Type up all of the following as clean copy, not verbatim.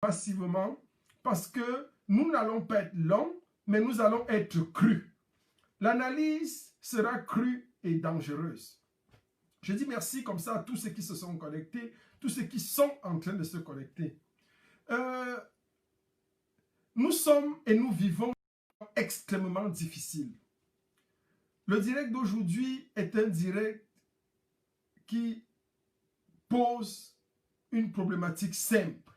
massivement parce que nous n'allons pas être longs, mais nous allons être crus. L'analyse sera crue et dangereuse. Je dis merci comme ça à tous ceux qui se sont connectés, tous ceux qui sont en train de se connecter. Nous sommes et nous vivons extrêmement difficile. Le direct d'aujourd'hui est un direct qui pose une problématique simple.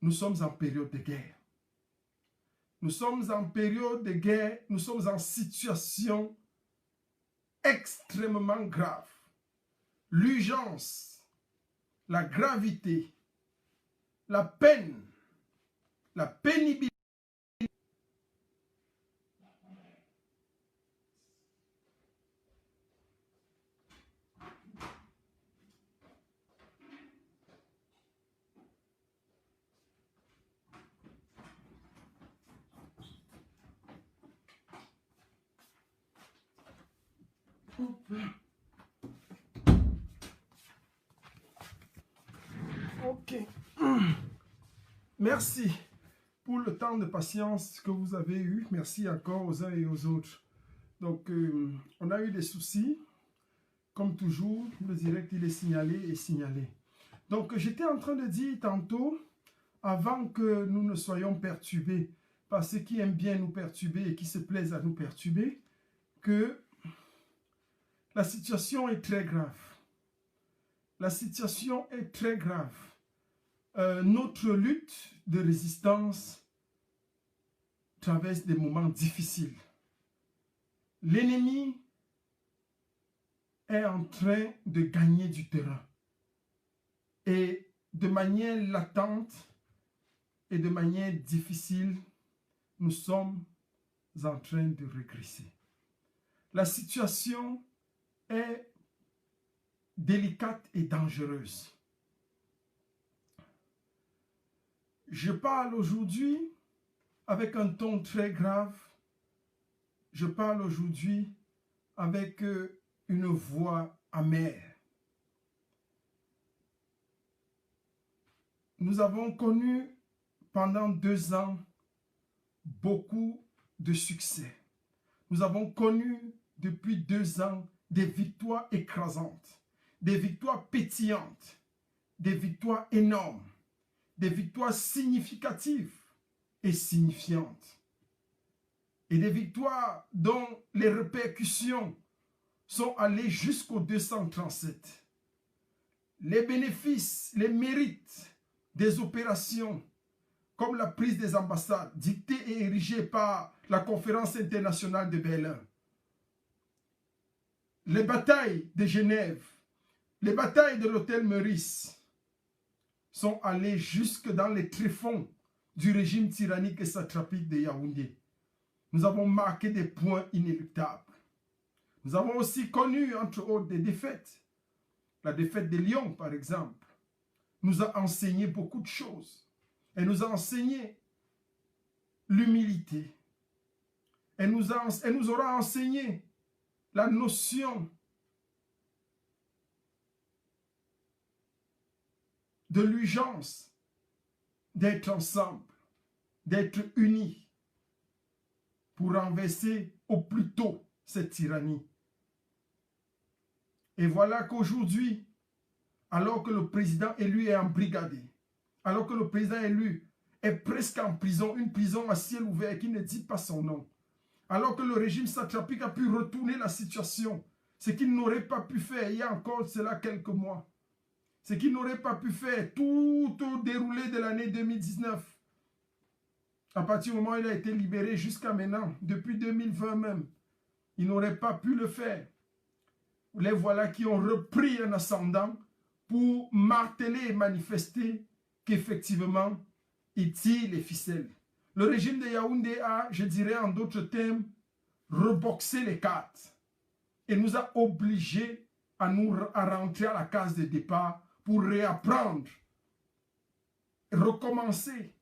Nous sommes en période de guerre. Nous sommes en période de guerre, nous sommes en situation extrêmement grave. L'urgence, la gravité, la peine, la pénibilité. Ok. Merci pour le temps de patience que vous avez eu. Merci encore aux uns et aux autres. Donc, on a eu des soucis. Comme toujours, le direct, il est signalé et signalé. Donc, j'étais en train de dire tantôt, avant que nous ne soyons perturbés par ceux qui aiment bien nous perturber et qui se plaisent à nous perturber, que la situation est très grave. La situation est très grave. Notre lutte de résistance traverse des moments difficiles. L'ennemi est en train de gagner du terrain. Et de manière latente et de manière difficile, nous sommes en train de régresser. La situation est délicate et dangereuse. Je parle aujourd'hui avec un ton très grave. Je parle aujourd'hui avec une voix amère. Nous avons connu pendant 2 ans beaucoup de succès. Nous avons connu depuis 2 ans des victoires écrasantes, des victoires pétillantes, des victoires énormes, des victoires significatives et signifiantes. Et des victoires dont les répercussions sont allées jusqu'au 237. Les bénéfices, les mérites des opérations comme la prise des ambassades dictée et érigée par la conférence internationale de Berlin, les batailles de Genève, les batailles de l'hôtel Meurice sont allées jusque dans les tréfonds du régime tyrannique et satrapique de Yaoundé. Nous avons marqué des points inéluctables. Nous avons aussi connu, entre autres, des défaites. La défaite de Lyon, par exemple, nous a enseigné beaucoup de choses. Elle nous a enseigné l'humilité. Elle nous aura enseigné la notion de l'urgence d'être ensemble, d'être unis pour renverser au plus tôt cette tyrannie. Et voilà qu'aujourd'hui, alors que le président élu est embrigadé, alors que le président élu est presque en prison, une prison à ciel ouvert qui ne dit pas son nom, alors que le régime satrapique a pu retourner la situation, ce qu'il n'aurait pas pu faire il y a encore cela quelques mois, ce qu'il n'aurait pas pu faire tout au déroulé de l'année 2019, à partir du moment où il a été libéré jusqu'à maintenant, depuis 2020 même, il n'aurait pas pu le faire. Les voilà qui ont repris un ascendant pour marteler et manifester qu'effectivement, il tire les ficelles. Le régime de Yaoundé a, je dirais en d'autres termes, reboxé les cartes et nous a obligés à rentrer à la case de départ pour réapprendre, recommencer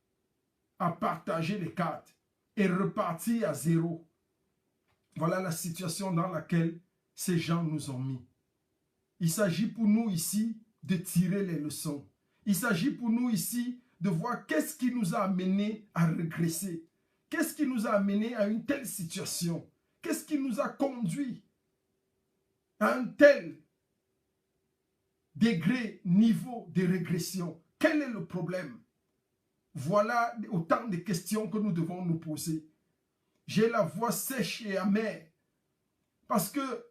à partager les cartes et repartir à zéro. Voilà la situation dans laquelle ces gens nous ont mis. Il s'agit pour nous ici de tirer les leçons. Il s'agit pour nous ici de voir qu'est-ce qui nous a amené à régresser. Qu'est-ce qui nous a amené à une telle situation? Qu'est-ce qui nous a conduit à un tel degré, niveau de régression? Quel est le problème? Voilà autant de questions que nous devons nous poser. J'ai la voix sèche et amère parce que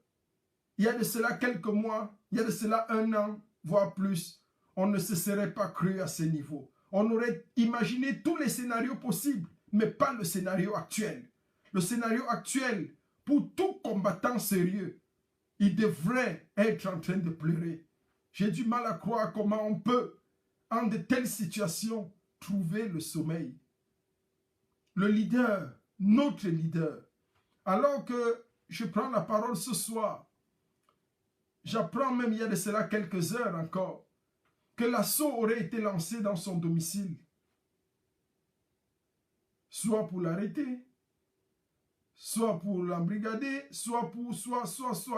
il y a de cela quelques mois, il y a de cela 1 an, voire plus, on ne se serait pas cru à ce niveau. On aurait imaginé tous les scénarios possibles, mais pas le scénario actuel. Le scénario actuel, pour tout combattant sérieux, il devrait être en train de pleurer. J'ai du mal à croire comment on peut, en de telles situations, trouver le sommeil. Le leader, notre leader, alors que je prends la parole ce soir, j'apprends même il y a de cela quelques heures encore, que l'assaut aurait été lancé dans son domicile, soit pour l'arrêter, soit pour l'embrigader, soit.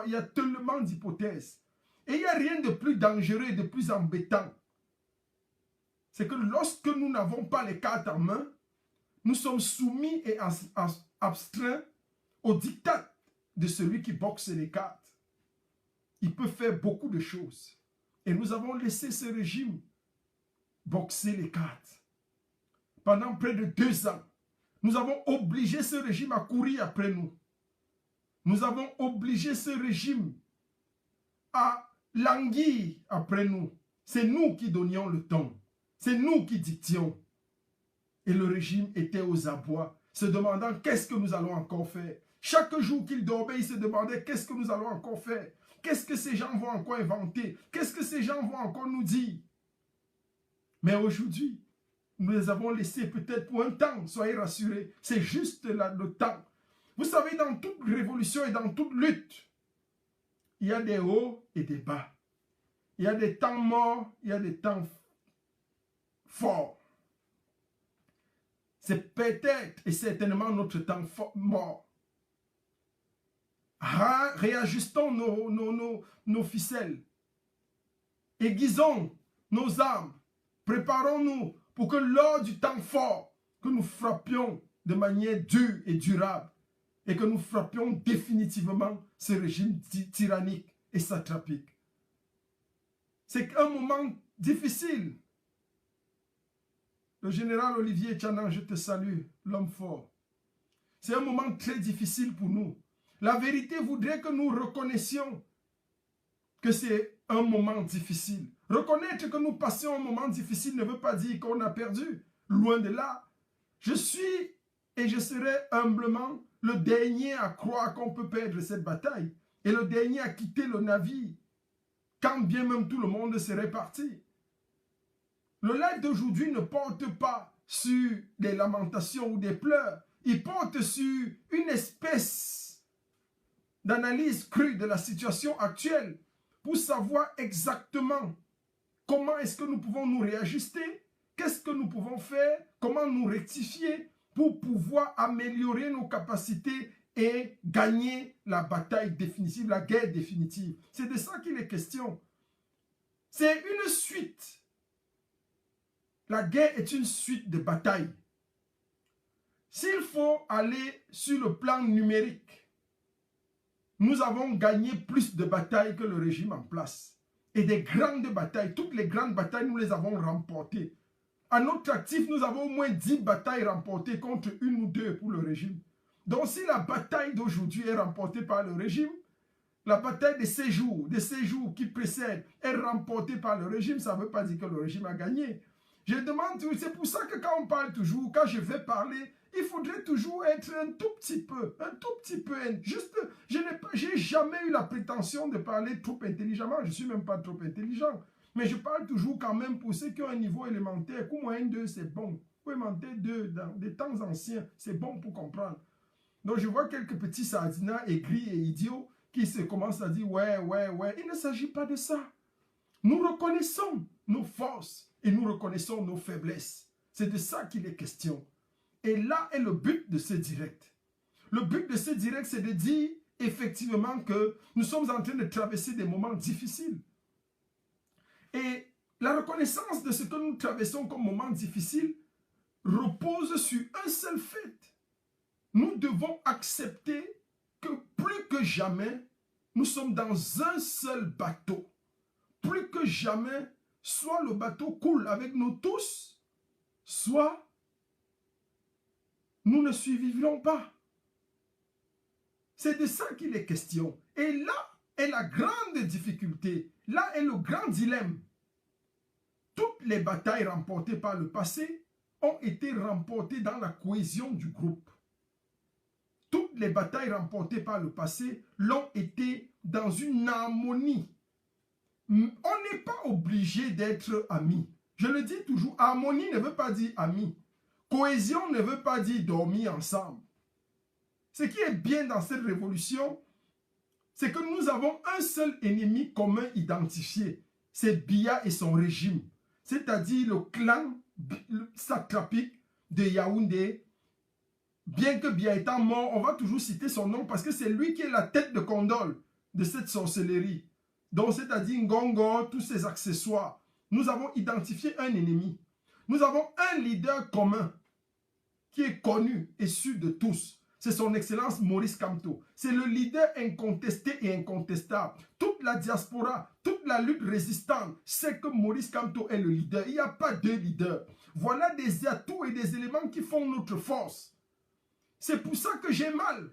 Il y a tellement d'hypothèses. Et il n'y a rien de plus dangereux et de plus embêtant. C'est que lorsque nous n'avons pas les cartes en main, nous sommes soumis et abstraints au diktat de celui qui boxe les cartes. Il peut faire beaucoup de choses. Et nous avons laissé ce régime boxer les cartes. Pendant près de 2 ans, nous avons obligé ce régime à courir après nous. Nous avons obligé ce régime à languir après nous. C'est nous qui donnions le ton. C'est nous qui dictions. Et le régime était aux abois, se demandant qu'est-ce que nous allons encore faire. Chaque jour qu'il dormait, il se demandait qu'est-ce que nous allons encore faire. Qu'est-ce que ces gens vont encore inventer? Qu'est-ce que ces gens vont encore nous dire? Mais aujourd'hui, nous les avons laissés peut-être pour un temps, soyez rassurés. C'est juste là le temps. Vous savez, dans toute révolution et dans toute lutte, il y a des hauts et des bas. Il y a des temps morts, il y a des temps forts. C'est peut-être et certainement notre temps mort. Réajustons nos ficelles. Aiguisons nos armes. Préparons-nous pour que lors du temps fort, que nous frappions de manière dure et durable et que nous frappions définitivement ce régime tyrannique et satrapique. C'est un moment difficile. Le général Olivier Tchanan, je te salue, l'homme fort. C'est un moment très difficile pour nous. La vérité voudrait que nous reconnaissions que c'est un moment difficile. Reconnaître que nous passions un moment difficile ne veut pas dire qu'on a perdu. Loin de là. Je suis et je serai humblement le dernier à croire qu'on peut perdre cette bataille et le dernier à quitter le navire quand bien même tout le monde serait parti. Le live d'aujourd'hui ne porte pas sur des lamentations ou des pleurs. Il porte sur une espèce d'analyse crue de la situation actuelle pour savoir exactement comment est-ce que nous pouvons nous réajuster, qu'est-ce que nous pouvons faire, comment nous rectifier pour pouvoir améliorer nos capacités et gagner la bataille définitive, la guerre définitive. C'est de ça qu'il est question. C'est une suite. La guerre est une suite de batailles. S'il faut aller sur le plan numérique, nous avons gagné plus de batailles que le régime en place. Et des grandes batailles, toutes les grandes batailles, nous les avons remportées. À notre actif, nous avons au moins 10 batailles remportées contre 1 ou 2 pour le régime. Donc si la bataille d'aujourd'hui est remportée par le régime, la bataille des séjours qui précèdent est remportée par le régime, ça ne veut pas dire que le régime a gagné. Je demande, c'est pour ça que quand on parle toujours, quand je vais parler, il faudrait toujours être un tout petit peu, juste, je n'ai jamais eu la prétention de parler trop intelligemment, je ne suis même pas trop intelligent, mais je parle toujours quand même pour ceux qui ont un niveau élémentaire, coup moyen 2 c'est bon, coup élémentaire 2 dans des temps anciens, c'est bon pour comprendre. Donc je vois quelques petits sardinats aigris et idiots qui se commencent à dire ouais, il ne s'agit pas de ça. Nous reconnaissons nos forces et nous reconnaissons nos faiblesses. C'est de ça qu'il est question. Et là est le but de ce direct. Le but de ce direct, c'est de dire effectivement que nous sommes en train de traverser des moments difficiles. Et La reconnaissance de ce que nous traversons comme moment difficile repose sur un seul fait. Nous devons accepter que plus que jamais, nous sommes dans un seul bateau. Plus que jamais, soit le bateau coule avec nous tous, soit nous ne survivrons pas. C'est de ça qu'il est question. Et là est la grande difficulté. Là est le grand dilemme. Toutes les batailles remportées par le passé ont été remportées dans la cohésion du groupe. Toutes les batailles remportées par le passé l'ont été dans une harmonie. On n'est pas obligé d'être amis. Je le dis toujours, harmonie ne veut pas dire amis. Cohésion ne veut pas dire dormir ensemble. Ce qui est bien dans cette révolution, c'est que nous avons un seul ennemi commun identifié. C'est Biya et son régime. C'est-à-dire le clan satrapique de Yaoundé. Bien que Biya étant mort, on va toujours citer son nom parce que c'est lui qui est la tête de Kondol de cette sorcellerie. Donc, c'est-à-dire Ngongo, tous ses accessoires. Nous avons identifié un ennemi. Nous avons un leader commun qui est connu et su de tous. C'est son excellence Maurice Kamto. C'est le leader incontesté et incontestable. Toute la diaspora, toute la lutte résistante sait que Maurice Kamto est le leader. Il n'y a pas deux leaders. Voilà des atouts et des éléments qui font notre force. C'est pour ça que j'ai mal.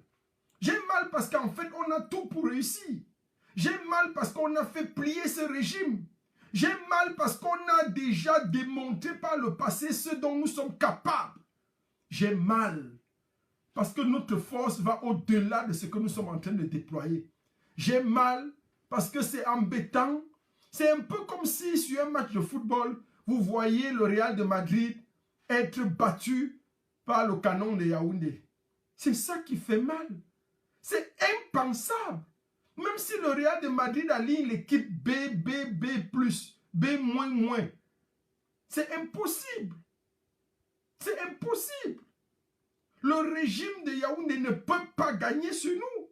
J'ai mal parce qu'en fait, on a tout pour réussir. J'ai mal parce qu'on a fait plier ce régime. J'ai mal parce qu'on a déjà démontré par le passé ce dont nous sommes capables. J'ai mal parce que notre force va au-delà de ce que nous sommes en train de déployer. J'ai mal parce que c'est embêtant. C'est un peu comme si sur un match de football, vous voyez le Real de Madrid être battu par le Canon de Yaoundé. C'est ça qui fait mal. C'est impensable. Même si le Real de Madrid aligne l'équipe B, B, B+, B-, c'est impossible. C'est impossible. Le régime de Yaoundé ne peut pas gagner sur nous.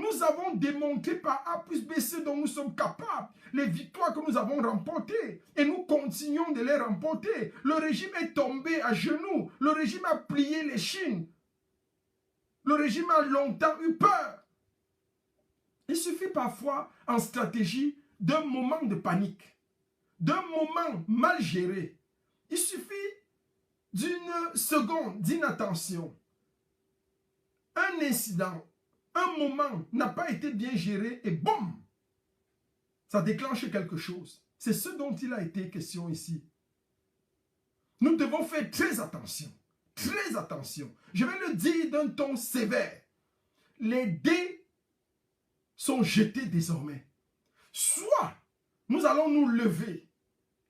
Nous avons démontré par A plus B ce dont nous sommes capables. Les victoires que nous avons remportées. Et nous continuons de les remporter. Le régime est tombé à genoux. Le régime a plié les chines. Le régime a longtemps eu peur. Il suffit parfois en stratégie d'un moment de panique. D'un moment mal géré. Il suffit d'une seconde d'inattention, un incident, un moment n'a pas été bien géré et boum, ça déclenche quelque chose. C'est ce dont il a été question ici. Nous devons faire très attention, très attention. Je vais le dire d'un ton sévère. Les dés sont jetés désormais. Soit nous allons nous lever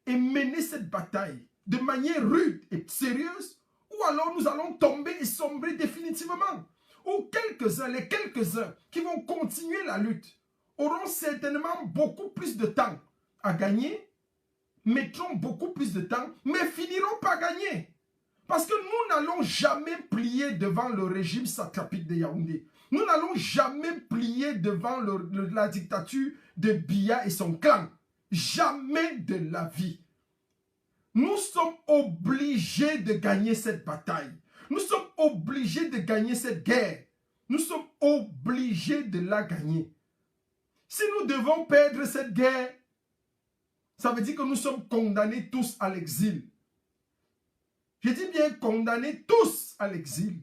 et mener cette bataille de manière rude et sérieuse, ou alors nous allons tomber et sombrer définitivement. Ou quelques-uns, les quelques-uns qui vont continuer la lutte, auront certainement beaucoup plus de temps à gagner, mettront beaucoup plus de temps, mais finiront par gagner. Parce que nous n'allons jamais plier devant le régime satrapique de Yaoundé. Nous n'allons jamais plier devant la dictature de Biya et son clan. Jamais de la vie. Nous sommes obligés de gagner cette bataille. Nous sommes obligés de gagner cette guerre. Nous sommes obligés de la gagner. Si nous devons perdre cette guerre, ça veut dire que nous sommes condamnés tous à l'exil. Je dis bien condamnés tous à l'exil.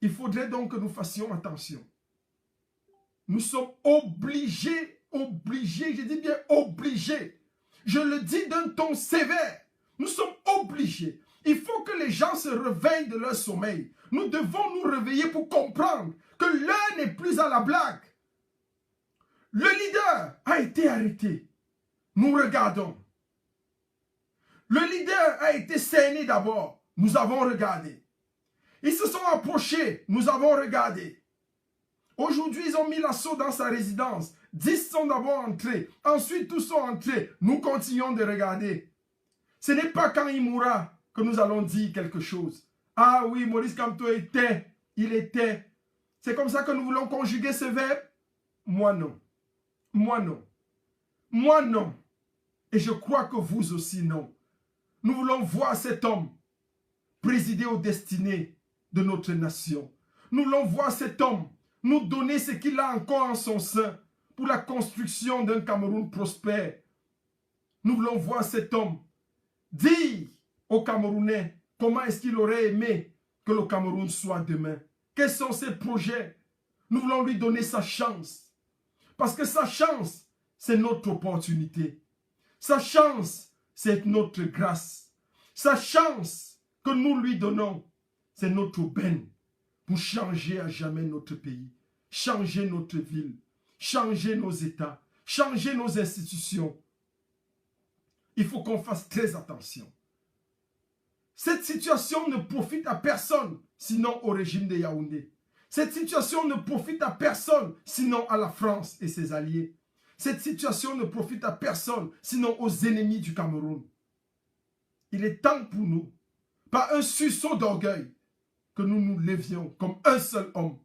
Il faudrait donc que nous fassions attention. Nous sommes obligés, je dis bien obligés. Je le dis d'un ton sévère. Nous sommes obligés. Il faut que les gens se réveillent de leur sommeil. Nous devons nous réveiller pour comprendre que l'heure n'est plus à la blague. Le leader a été arrêté. Nous regardons. Le leader a été cerné d'abord. Nous avons regardé. Ils se sont approchés. Nous avons regardé. Aujourd'hui, ils ont mis l'assaut dans sa résidence. 10 sont d'abord entrés. Ensuite, tous sont entrés. Nous continuons de regarder. Ce n'est pas quand il mourra que nous allons dire quelque chose. Ah oui, Maurice Kamto était. Il était. C'est comme ça que nous voulons conjuguer ce verbe? Moi non. Moi non. Moi non. Et je crois que vous aussi, non. Nous voulons voir cet homme présider aux destinées de notre nation. Nous voulons voir cet homme nous donner ce qu'il a encore en son sein pour la construction d'un Cameroun prospère. Nous voulons voir cet homme dire aux Camerounais comment est-ce qu'il aurait aimé que le Cameroun soit demain. Quels sont ses projets? Nous voulons lui donner sa chance. Parce que sa chance, c'est notre opportunité. Sa chance, c'est notre grâce. Sa chance que nous lui donnons, c'est notre aubaine pour changer à jamais notre pays, changer notre ville, changer nos États, changer nos institutions. Il faut qu'on fasse très attention. Cette situation ne profite à personne, sinon au régime de Yaoundé. Cette situation ne profite à personne, sinon à la France et ses alliés. Cette situation ne profite à personne, sinon aux ennemis du Cameroun. Il est temps pour nous, par un sursaut d'orgueil, que nous nous levions comme un seul homme,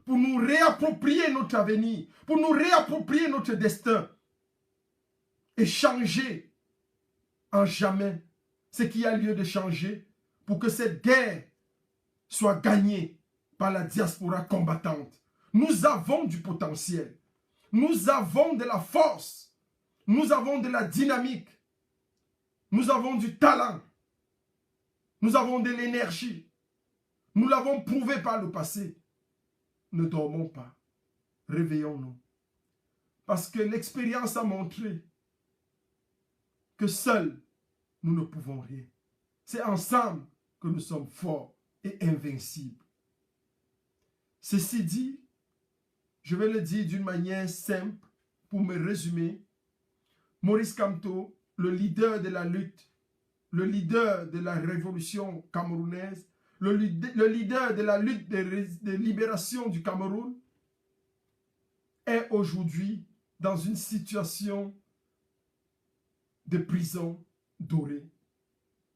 pour nous réapproprier notre avenir, pour nous réapproprier notre destin, et changer en jamais ce qui a lieu de changer, pour que cette guerre soit gagnée par la diaspora combattante. Nous avons du potentiel. Nous avons de la force. Nous avons de la dynamique. Nous avons du talent. Nous avons de l'énergie. Nous l'avons prouvé par le passé. Ne dormons pas. Réveillons-nous. Parce que l'expérience a montré que seuls, nous ne pouvons rien. C'est ensemble que nous sommes forts et invincibles. Ceci dit, je vais le dire d'une manière simple pour me résumer. Maurice Kamto, le leader de la lutte, le leader de la révolution camerounaise, le leader de la lutte de libération du Cameroun, est aujourd'hui dans une situation de prison dorée.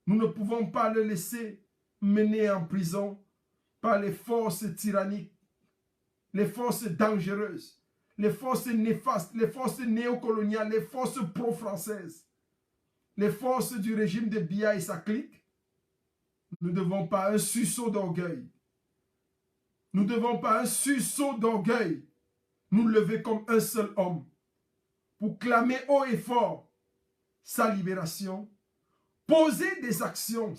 Nous ne pouvons pas le laisser mener en prison par les forces tyranniques, les forces dangereuses, les forces néfastes, les forces néocoloniales, les forces pro-françaises, les forces du régime de Biya et sa clique. Nous ne devons pas un sursaut d'orgueil. Nous ne devons pas un sursaut d'orgueil nous lever comme un seul homme pour clamer haut et fort sa libération, poser des actions